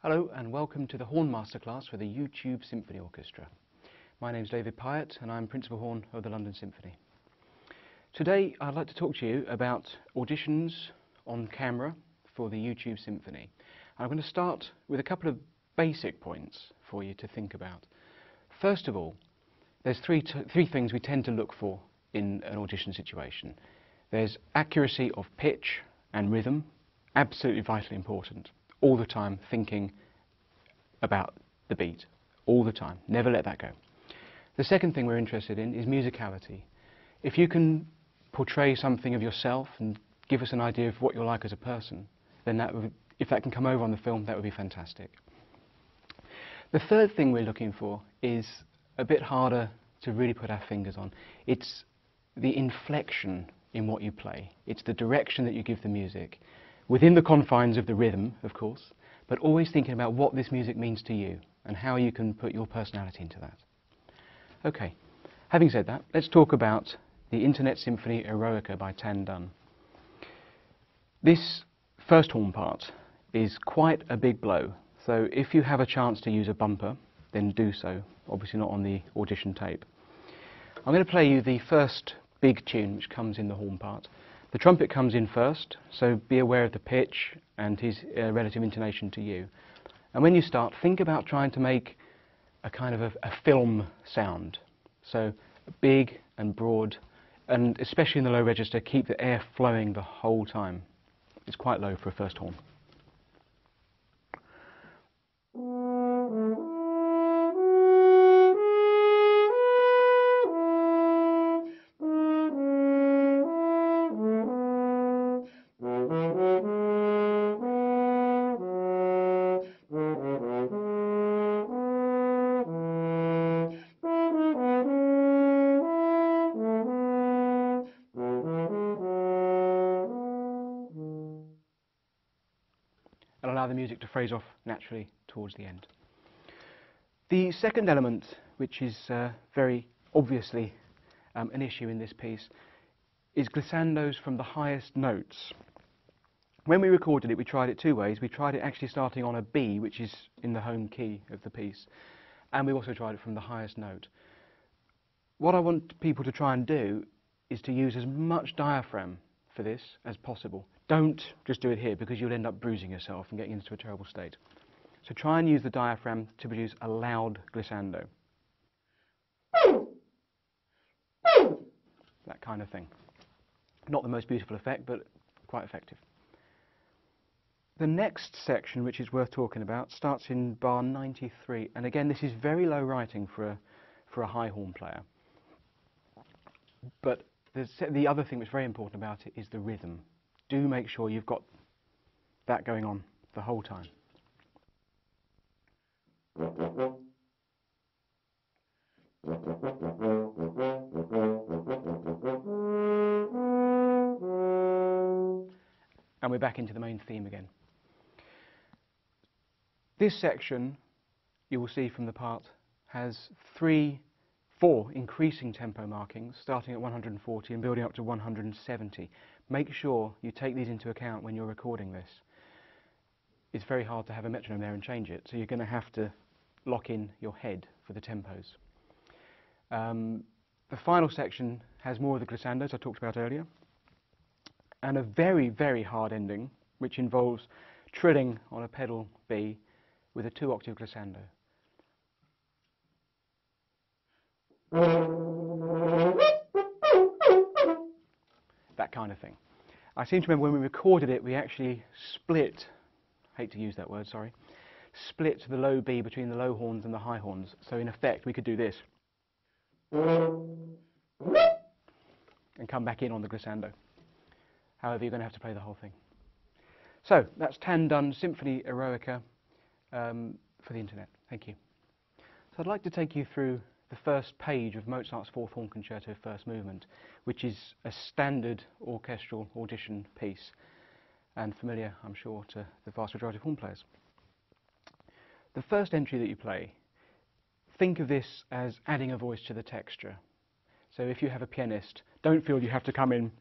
Hello and welcome to the Horn Masterclass for the YouTube Symphony Orchestra. My name is David Pyatt and I'm Principal Horn of the London Symphony. Today I'd like to talk to you about auditions on camera for the YouTube Symphony. I'm going to start with a couple of basic points for you to think about. First of all, there's three things we tend to look for in an audition situation. There's accuracy of pitch and rhythm, absolutely vitally important. All the time thinking about the beat, all the time, never let that go. The second thing we're interested in is musicality. If you can portray something of yourself and give us an idea of what you're like as a person, then if that can come over on the film, that would be fantastic. The third thing we're looking for is a bit harder to really put our fingers on. It's the inflection in what you play. It's the direction that you give the music, within the confines of the rhythm, of course, but always thinking about what this music means to you and how you can put your personality into that. Okay, having said that, let's talk about the Internet Symphony Eroica by Tan Dun. This first horn part is quite a big blow, so if you have a chance to use a bumper, then do so, obviously not on the audition tape. I'm going to play you the first big tune which comes in the horn part. The trumpet comes in first, so be aware of the pitch and his relative intonation to you. And when you start, think about trying to make a kind of a film sound. So big and broad, and especially in the low register, keep the air flowing the whole time. It's quite low for a first horn. And allow the music to phrase off naturally towards the end. The second element, which is very obviously an issue in this piece, is glissandos from the highest notes. When we recorded it, we tried it two ways. We tried it actually starting on a B, which is in the home key of the piece, and we also tried it from the highest note. What I want people to try and do is to use as much diaphragm for this as possible. Don't just do it here because you'll end up bruising yourself and getting into a terrible state. So try and use the diaphragm to produce a loud glissando. That kind of thing. Not the most beautiful effect, but quite effective. The next section, which is worth talking about, starts in bar 93. And again, this is very low writing for a high horn player. But the other thing that's very important about it is the rhythm. Do make sure you've got that going on the whole time. And we're back into the main theme again. This section, you will see from the part, has four increasing tempo markings, starting at 140 and building up to 170. Make sure you take these into account when you're recording this. It's very hard to have a metronome there and change it, so you're going to have to lock in your head for the tempos. The final section has more of the glissandos I talked about earlier, and a very, very hard ending, which involves trilling on a pedal B with a 2-octave glissando. That kind of thing. I seem to remember when we recorded it, we actually split, hate to use that word, sorry, split the low B between the low horns and the high horns. So in effect, we could do this and come back in on the glissando. However, you're going to have to play the whole thing. So that's Tan Dun Symphony Eroica for the internet. Thank you. So I'd like to take you through the first page of Mozart's Fourth Horn Concerto First Movement, which is a standard orchestral audition piece and familiar, I'm sure, to the vast majority of horn players. The first entry that you play, think of this as adding a voice to the texture. So if you have a pianist, don't feel you have to come in.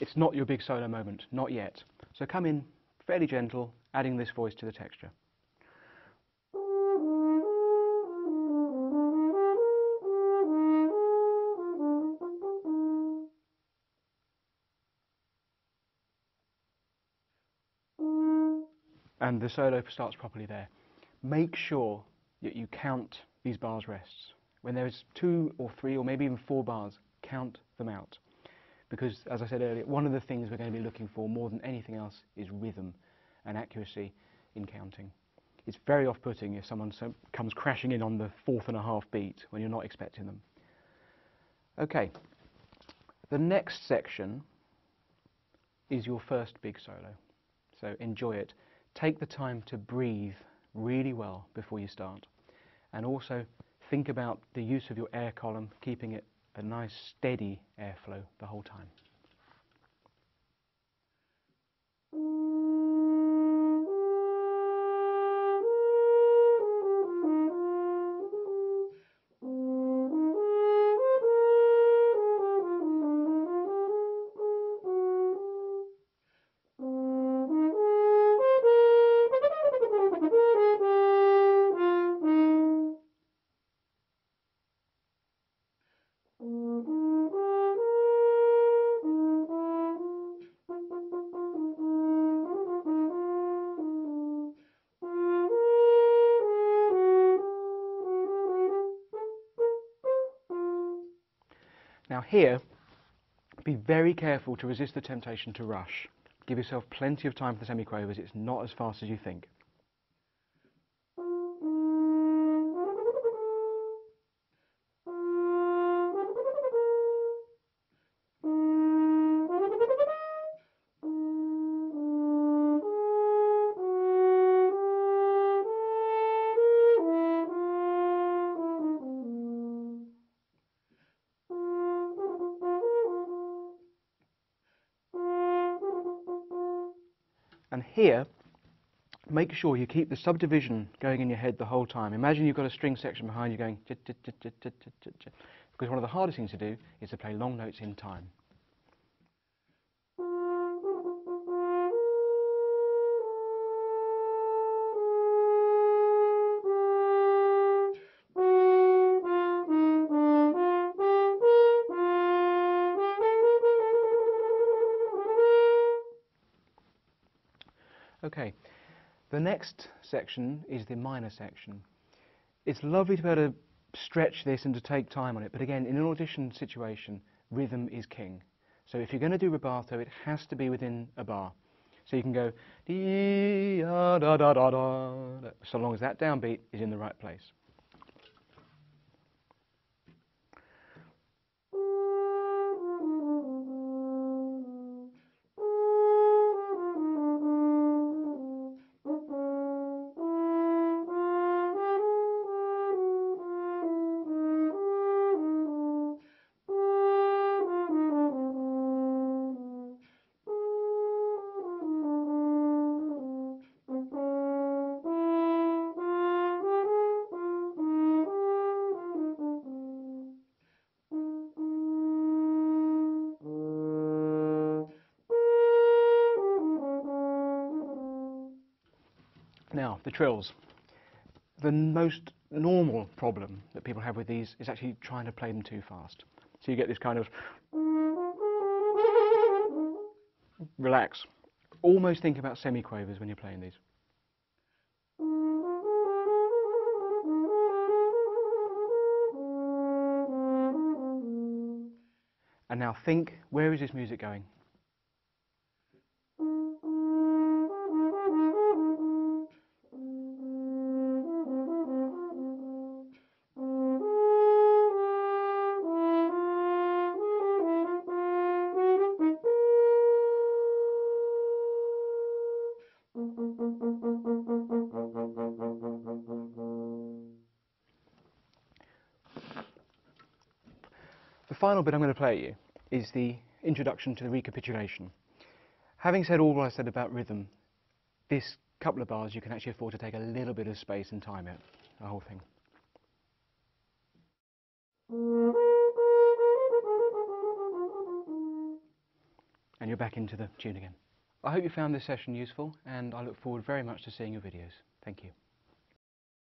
It's not your big solo moment, not yet. So come in fairly gentle, adding this voice to the texture. And the solo starts properly there. Make sure that you count these bars rests. When there's 2 or 3 or maybe even 4 bars, count them out. Because, as I said earlier, one of the things we're going to be looking for more than anything else is rhythm and accuracy in counting. It's very off-putting if someone comes crashing in on the 4th and a half beat when you're not expecting them. Okay, the next section is your first big solo, so enjoy it. Take the time to breathe really well before you start, and also think about the use of your air column, keeping it a nice steady airflow the whole time. Now here, be very careful to resist the temptation to rush. Give yourself plenty of time for the semiquavers. It's not as fast as you think. And here, make sure you keep the subdivision going in your head the whole time. Imagine you've got a string section behind you going ch, ch, ch, ch, ch, ch, ch, ch. Because one of the hardest things to do is to play long notes in time. Okay, the next section is the minor section. It's lovely to be able to stretch this and to take time on it, but again, in an audition situation, rhythm is king. So if you're going to do rubato, it has to be within a bar. So you can go dee da da da da da, so long as that downbeat is in the right place. Now, the trills. The most normal problem that people have with these is actually trying to play them too fast. So you get this kind of relax. Almost think about semiquavers when you're playing these. And now think, where is this music going? The final bit I'm going to play you is the introduction to the recapitulation. Having said all I said about rhythm, this couple of bars you can actually afford to take a little bit of space and time it, the whole thing. And you're back into the tune again. I hope you found this session useful, and I look forward very much to seeing your videos. Thank you.